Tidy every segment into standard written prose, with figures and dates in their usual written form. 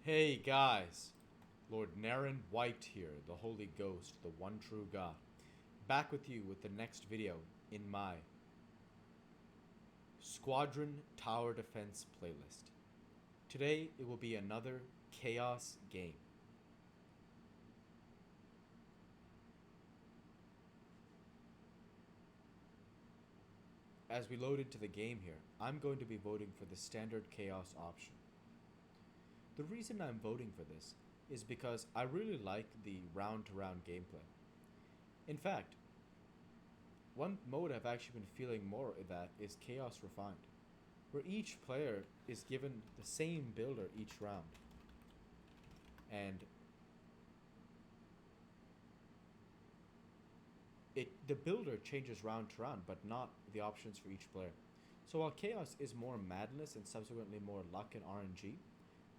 Hey guys, Lord Naren White here, the Holy Ghost, the one true God, back with you with the next video in my Squadron Tower Defense playlist. Today it will be another chaos game. As we load into the game here, I'm going to be voting for the standard chaos option. The reason I'm voting for this is because I really like the round to round gameplay. In fact, one mode I've actually been feeling more of that is Chaos Refined, where each player is given the same builder each round. And the builder changes round to round, but not the options for each player. So while Chaos is more madness and subsequently more luck and RNG,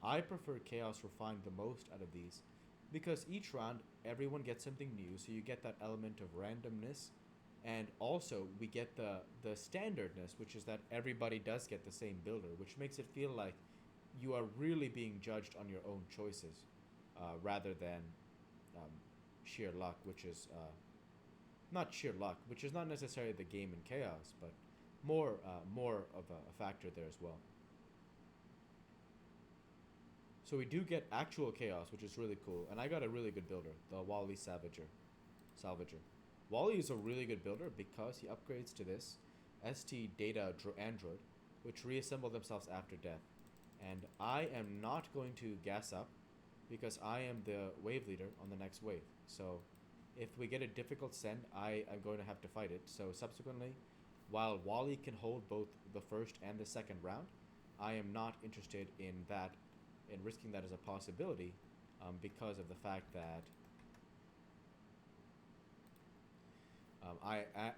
I prefer Chaos Refined the most out of these because each round everyone gets something new, so you get that element of randomness, and also we get the standardness, which is that everybody does get the same builder, which makes it feel like you are really being judged on your own choices, rather than um, sheer luck, which is not sheer luck, which is not necessarily the game in chaos, but more of a factor there as well. So we do get actual chaos, which is really cool, and I got a really good builder, the Wally Salvager. Wally is a really good builder because he upgrades to this ST Data Android, which reassemble themselves after death. And I am not going to gas up because I am the wave leader on the next wave. So if we get a difficult send, I am going to have to fight it. So subsequently, while Wally can hold both the first and the second round, I am not interested in that, in risking that as a possibility, because of the fact that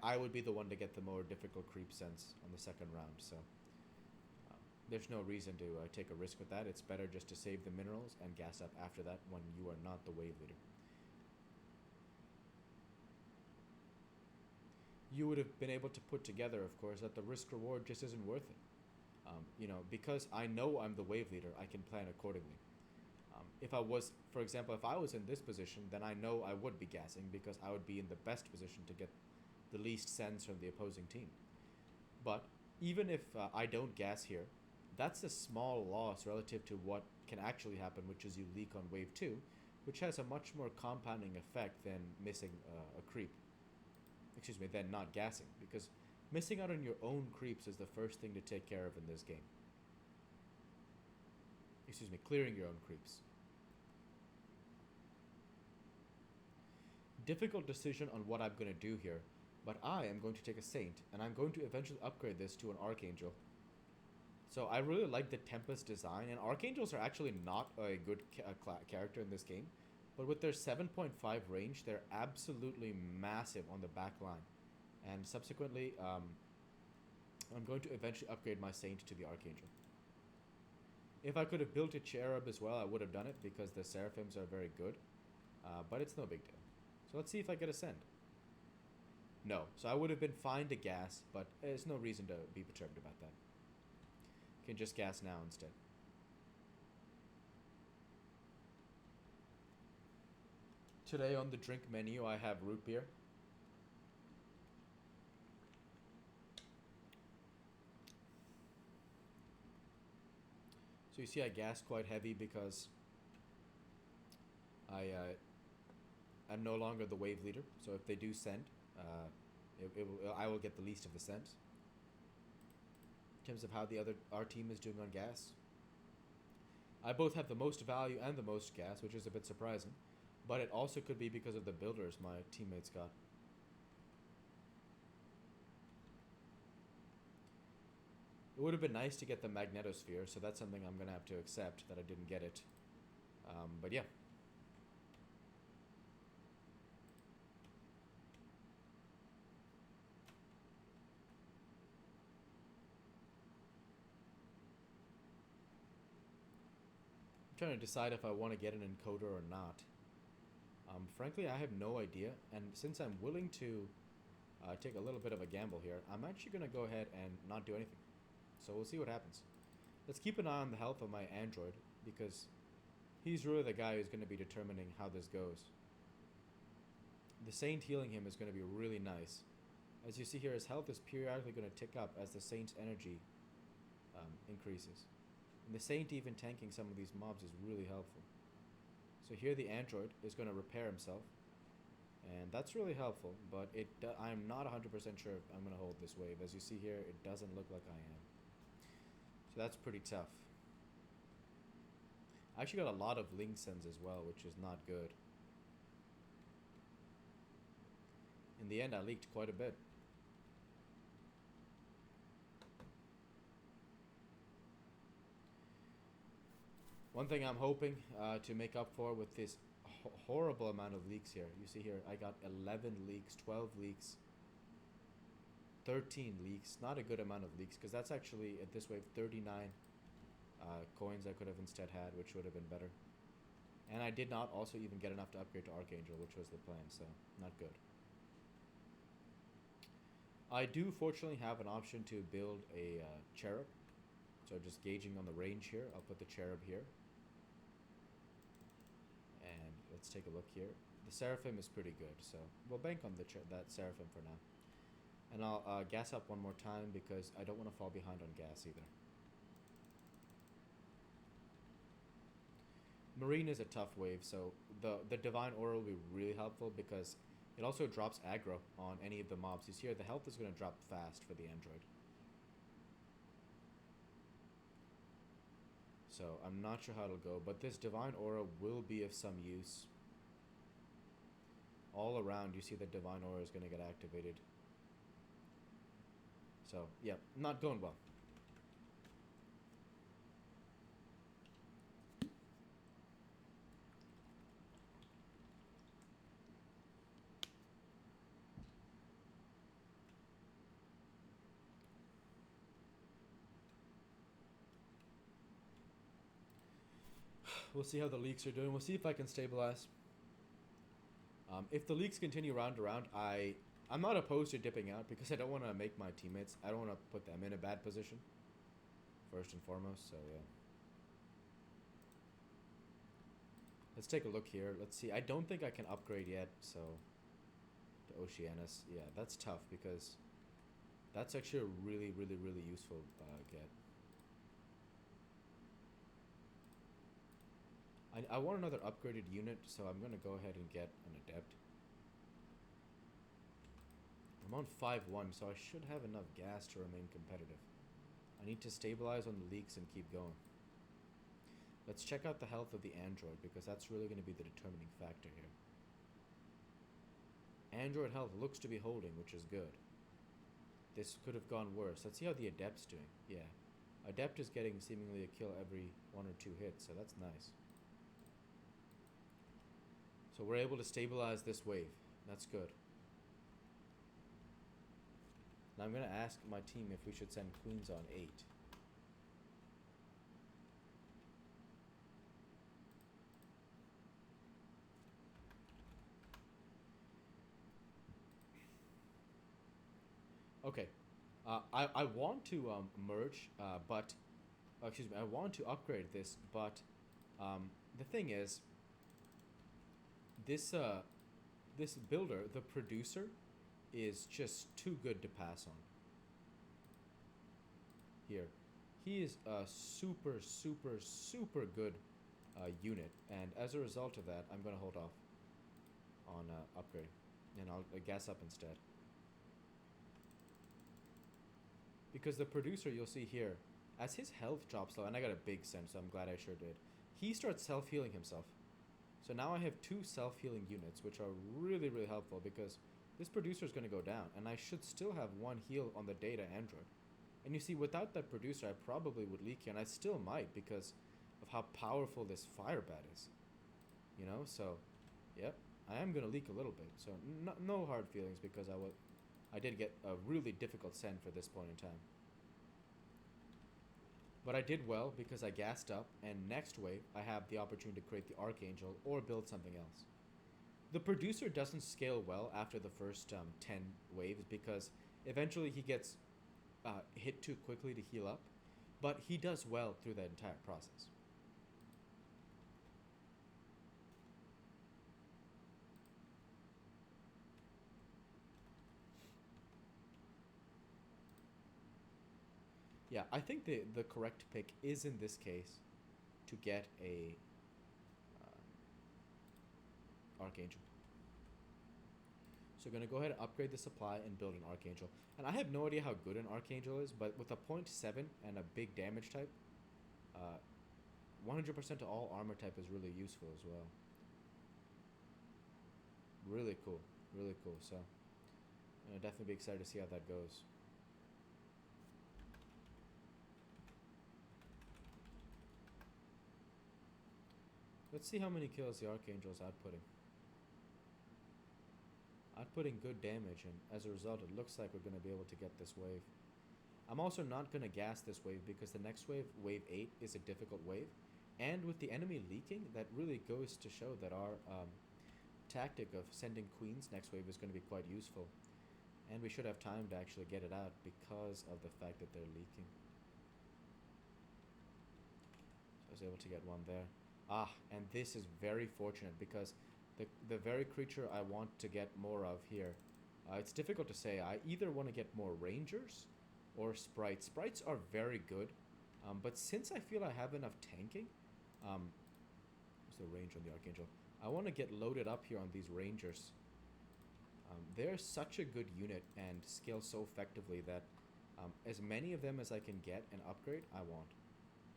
I would be the one to get the more difficult creep sense on the second round. So there's no reason to take a risk with that. It's better just to save the minerals and gas up after that when you are not the wave leader. You would have been able to put together, of course, that the risk reward just isn't worth it. Because I know I'm the wave leader, I can plan accordingly. If I was, for example, if I was in this position, then I know I would be gassing because I would be in the best position to get the least sends from the opposing team. But even if I don't gas here, that's a small loss relative to what can actually happen, which is you leak on wave 2, which has a much more compounding effect than missing a creep. Excuse me, than not gassing, because missing out on your own creeps is the first thing to take care of in this game. Excuse me, clearing your own creeps. Difficult decision on what I'm going to do here, but I am going to take a Saint, and I'm going to eventually upgrade this to an Archangel. So I really like the Tempest design, and Archangels are actually not a good character in this game, but with their 7.5 range, they're absolutely massive on the back line. And subsequently, I'm going to eventually upgrade my Saint to the Archangel. If I could have built a Cherub as well, I would have done it because the Seraphims are very good, but it's no big deal. So let's see if I get a send. No, so I would have been fine to gas, but there's no reason to be perturbed about that. Can just gas now instead. Today on the drink menu, I have root beer. So you see I gas quite heavy because I'm no longer the wave leader. So if they do send, I will get the least of the sends. In terms of how our team is doing on gas, I both have the most value and the most gas, which is a bit surprising. But it also could be because of the builders my teammates got. It would have been nice to get the magnetosphere, so that's something I'm going to have to accept that I didn't get it. But yeah. I'm trying to decide if I want to get an encoder or not. Frankly, I have no idea, and since I'm willing to take a little bit of a gamble here, I'm actually going to go ahead and not do anything. So we'll see what happens. Let's keep an eye on the health of my android, because He's really the guy who's going to be determining how this goes. The Saint healing him is going to be really nice. As you see here, his health is periodically going to tick up as the Saint's energy increases. And the Saint even tanking some of these mobs is really helpful. So here the android is going to repair himself. And that's really helpful, but I'm not 100% sure if I'm going to hold this wave. As you see here, it doesn't look like I am. So that's pretty tough. I actually got a lot of Link Sens as well, which is not good. In the end, I leaked quite a bit. One thing I'm hoping to make up for with this horrible amount of leaks here. You see here, I got 11 leaks, 12 leaks, 13 leaks. Not a good amount of leaks, because that's actually, at this wave, 39 coins I could have instead had, which would have been better. And I did not also even get enough to upgrade to Archangel, which was the plan, so not good. I do fortunately have an option to build a Cherub. So just gauging on the range here, I'll put the Cherub here. And let's take a look here. The Seraphim is pretty good, so we'll bank on that Seraphim for now. And I'll gas up one more time because I don't want to fall behind on gas either. Marine is a tough wave, so the Divine Aura will be really helpful because it also drops aggro on any of the mobs. You see here, the health is going to drop fast for the android. So I'm not sure how it'll go, but this Divine Aura will be of some use. All around, you see the Divine Aura is going to get activated. So, yeah, not going well. We'll see how the leaks are doing. We'll see if I can stabilize. If the leaks continue round to round, I'm not opposed to dipping out because I don't want to make my teammates, I don't want to put them in a bad position, first and foremost, so yeah. Let's take a look here. Let's see. I don't think I can upgrade yet, so to Oceanus. Yeah, that's tough because that's actually a really, really, really useful get. I want another upgraded unit, so I'm going to go ahead and get an Adept. I'm on 5-1, so I should have enough gas to remain competitive. I need to stabilize on the leaks and keep going. Let's check out the health of the android, because that's really going to be the determining factor here. Android health looks to be holding, which is good. This could have gone worse. Let's see how the Adept's doing. Yeah. Adept is getting seemingly a kill every 1 or 2 hits, so that's nice. So we're able to stabilize this wave. That's good. Now I'm going to ask my team if we should send queens on 8. Okay. I want to merge, but... excuse me, I want to upgrade this, but the thing is... This builder, the producer, is just too good to pass on. Here. He is a super, super, super good unit, and as a result of that, I'm going to hold off on upgrade, and I'll gas up instead. Because the producer, you'll see here, as his health drops low, and I got a big sense, so I'm glad I sure did, he starts self-healing himself. So now I have 2 self-healing units, which are really, really helpful because this producer is going to go down, and I should still have 1 heal on the data android. And you see, without that producer, I probably would leak here, and I still might because of how powerful this fire bat is. You know, so, yep, I am going to leak a little bit. So no hard feelings because I did get a really difficult send for this point in time. But I did well because I gassed up, and next wave, I have the opportunity to create the Archangel or build something else. The producer doesn't scale well after the first 10 waves because eventually he gets hit too quickly to heal up, but he does well through that entire process. Yeah, I think the correct pick is in this case to get a Archangel. So gonna go ahead and upgrade the supply and build an Archangel. And I have no idea how good an Archangel is, but with a .7 and a big damage type, 100% to all armor type is really useful as well. Really cool, really cool. So, I'll definitely be excited to see how that goes. Let's see how many kills the Archangel's outputting. Outputting good damage, and as a result, it looks like we're going to be able to get this wave. I'm also not going to gas this wave because the next wave, wave 8, is a difficult wave. And with the enemy leaking, that really goes to show that our tactic of sending queens next wave is going to be quite useful. And we should have time to actually get it out because of the fact that they're leaking. So I was able to get one there. Ah, and this is very fortunate because the very creature I want to get more of here, it's difficult to say. I either want to get more rangers or sprites. Sprites are very good, but since I feel I have enough tanking, what's the range on the Archangel? I want to get loaded up here on these rangers. They're such a good unit and scale so effectively that as many of them as I can get and upgrade, I want.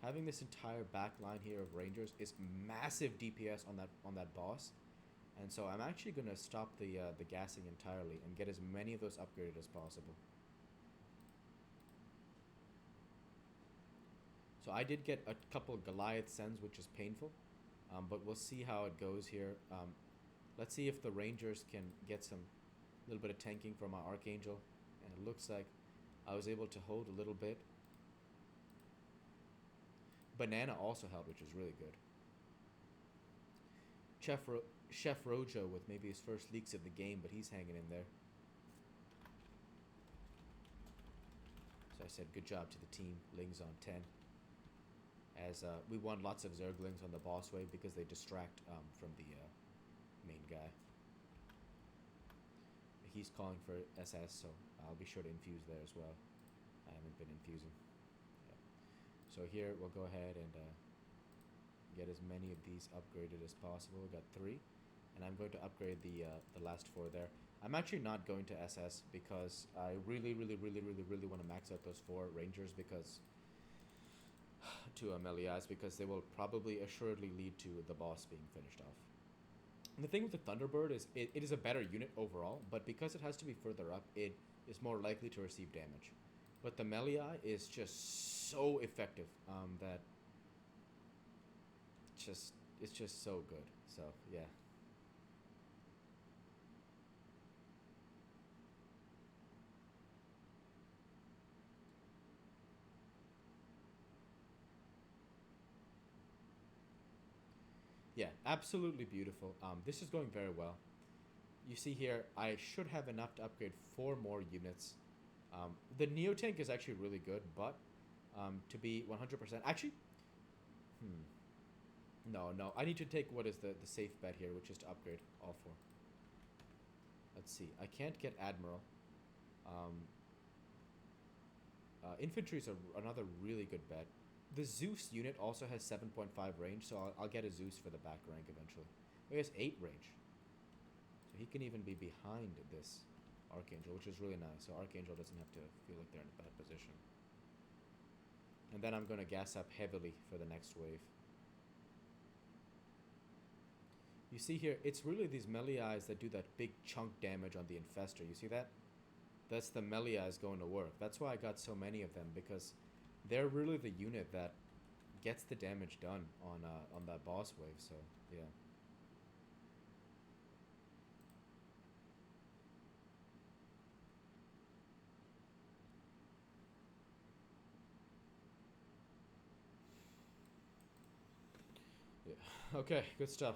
Having this entire back line here of rangers is massive DPS on that boss, and so I'm actually going to stop the gassing entirely and get as many of those upgraded as possible. So I did get a couple Goliath Sends, which is painful, but we'll see how it goes here. Let's see if the rangers can get some little bit of tanking from our Archangel, and it looks like I was able to hold a little bit. Banana also helped, which is really good. Chef Rojo with maybe his first leaks of the game, but he's hanging in there. So I said good job to the team. Lings on 10. As we won lots of Zerglings on the boss wave because they distract from the main guy. He's calling for SS, so I'll be sure to infuse there as well. I haven't been infusing. So here we'll go ahead and get as many of these upgraded as possible. We got 3, and I'm going to upgrade the last 4 there. I'm actually not going to SS because I really want to max out those 4 rangers because to Amelias because they will probably assuredly lead to the boss being finished off. And the thing with the Thunderbird is it is a better unit overall, but because it has to be further up, it is more likely to receive damage. But the Meliai is just so effective that it's just so good. So yeah. Yeah, absolutely beautiful. This is going very well. You see here, I should have enough to upgrade 4 more units. The Neo Tank is actually really good, but to be 100%... Actually, No, I need to take what is the safe bet here, which is to upgrade all 4. Let's see. I can't get Admiral. Infantry is another really good bet. The Zeus unit also has 7.5 range, so I'll get a Zeus for the back rank eventually. He has 8 range. So he can even be behind this Archangel, which is really nice. So Archangel doesn't have to feel like they're in a bad position. And then I'm going to gas up heavily for the next wave. You see here, it's really these Meliais that do that big chunk damage on the Infestor. You see that? That's the Meliais going to work. That's why I got so many of them, because they're really the unit that gets the damage done on that boss wave, so yeah. Yeah. Okay, good stuff.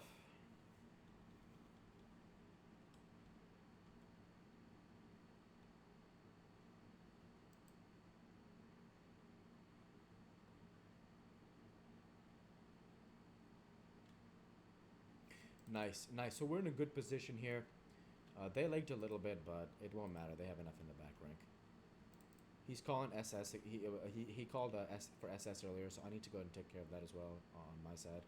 Nice, nice. So we're in a good position here. They lagged a little bit, but it won't matter. They have enough in the back rank. He's calling SS. He called S for SS earlier, so I need to go and take care of that as well on my side.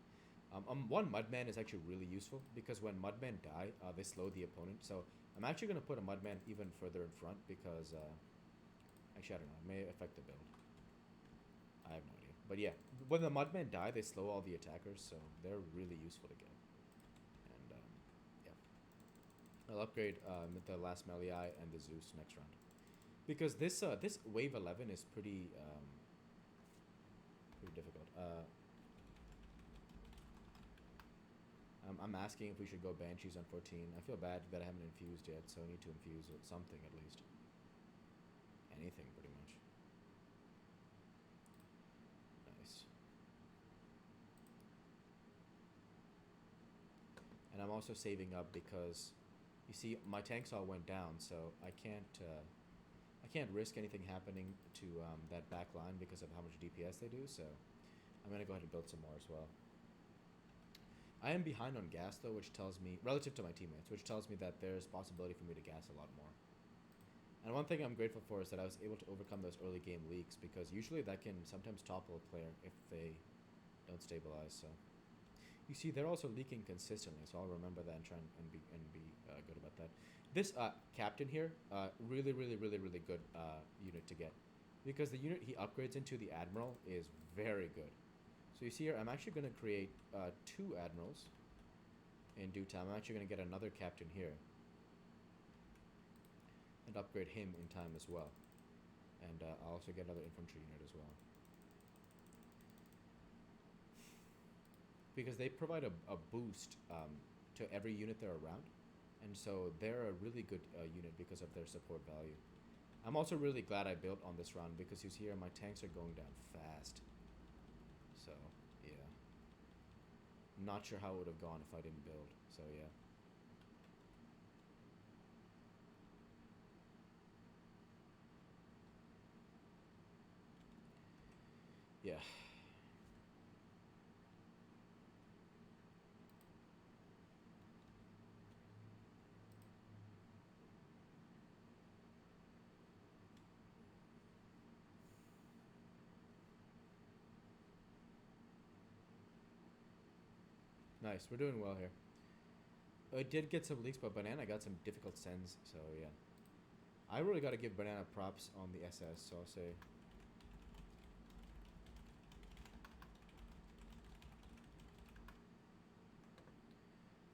One Mudman is actually really useful because when Mudmen die, they slow the opponent. So I'm actually gonna put a Mudman even further in front because actually I don't know, it may affect the build. I have no idea, but yeah, when the Mudmen die, they slow all the attackers, so they're really useful to get. And yeah, I'll upgrade the last Meliai and the Zeus next round because this wave 11 is pretty difficult. I'm asking if we should go Banshees on 14. I feel bad that I haven't infused yet, so I need to infuse with something at least. Anything, pretty much. Nice. And I'm also saving up because, you see, my tanks all went down, so I can't risk anything happening to that back line because of how much DPS they do. So I'm gonna go ahead and build some more as well. I am behind on gas though, which tells me, relative to my teammates, which tells me that there's possibility for me to gas a lot more. And one thing I'm grateful for is that I was able to overcome those early game leaks because usually that can sometimes topple a player if they don't stabilize. So you see, they're also leaking consistently, so I'll remember that and try and be good about that. This captain here, really good unit to get because the unit he upgrades into, the admiral, is very good. So you see here, I'm actually going to create 2 admirals in due time. I'm actually going to get another captain here and upgrade him in time as well. And I'll also get another infantry unit as well. Because they provide a boost to every unit they're around. And so they're a really good unit because of their support value. I'm also really glad I built on this round because you see here, my tanks are going down fast. So, yeah. Not sure how it would have gone if I didn't build. So, yeah. Yeah. Nice. We're doing well here. I did get some leaks, but Banana got some difficult sends. So, yeah. I really got to give Banana props on the SS, so I'll say...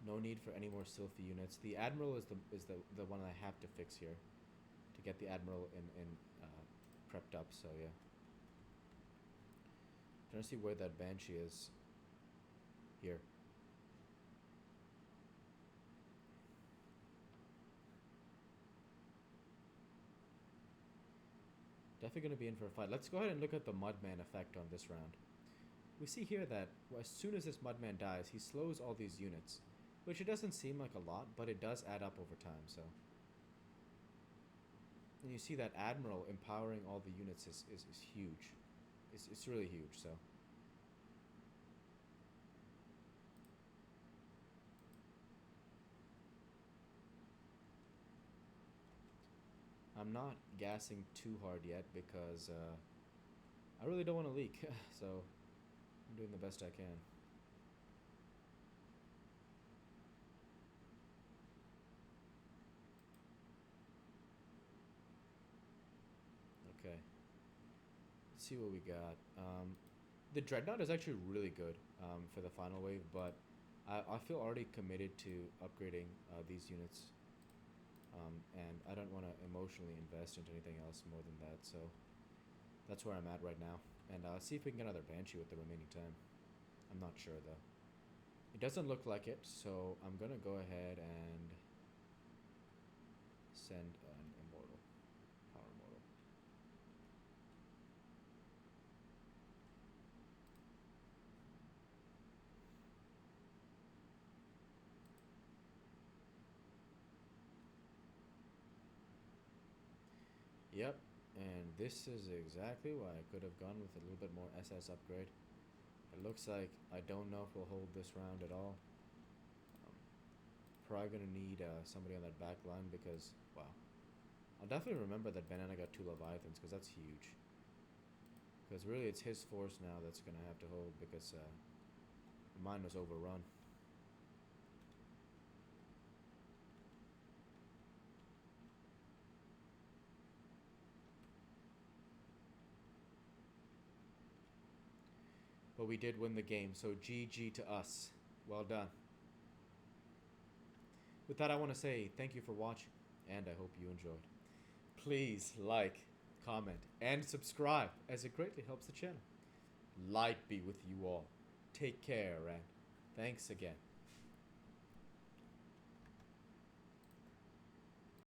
No need for any more Sylphie units. The Admiral is the one I have to fix here to get the Admiral in prepped up. So yeah, trying to see where that Banshee is. Here. Definitely going to be in for a fight. Let's go ahead and look at the Mudman effect on this round. We see here that as soon as this Mudman dies, he slows all these units. Which it doesn't seem like a lot, but it does add up over time, so. And you see that Admiral empowering all the units is huge. It's really huge, so. I'm not gassing too hard yet because I really don't want to leak, so I'm doing the best I can. Okay. Let's see what we got. The Dreadnought is actually really good for the final wave, but I feel already committed to upgrading these units. And I don't want to emotionally invest into anything else more than that, so that's where I'm at right now. And see if we can get another Banshee with the remaining time. I'm not sure, though. It doesn't look like it, so I'm going to go ahead and send an Immortal. Power Immortal. Yep, and this is exactly why I could have gone with a little bit more SS upgrade. It looks like I don't know if we'll hold this round at all. Probably going to need somebody on that back line because, wow, I'll definitely remember that Banana got 2 Leviathans, because that's huge. Because really it's his force now that's going to have to hold, because mine was overrun. But we did win the game, so GG to us. Well done. With that, I want to say thank you for watching, and I hope you enjoyed. Please like, comment, and subscribe, as it greatly helps the channel. Light be with you all. Take care, and thanks again.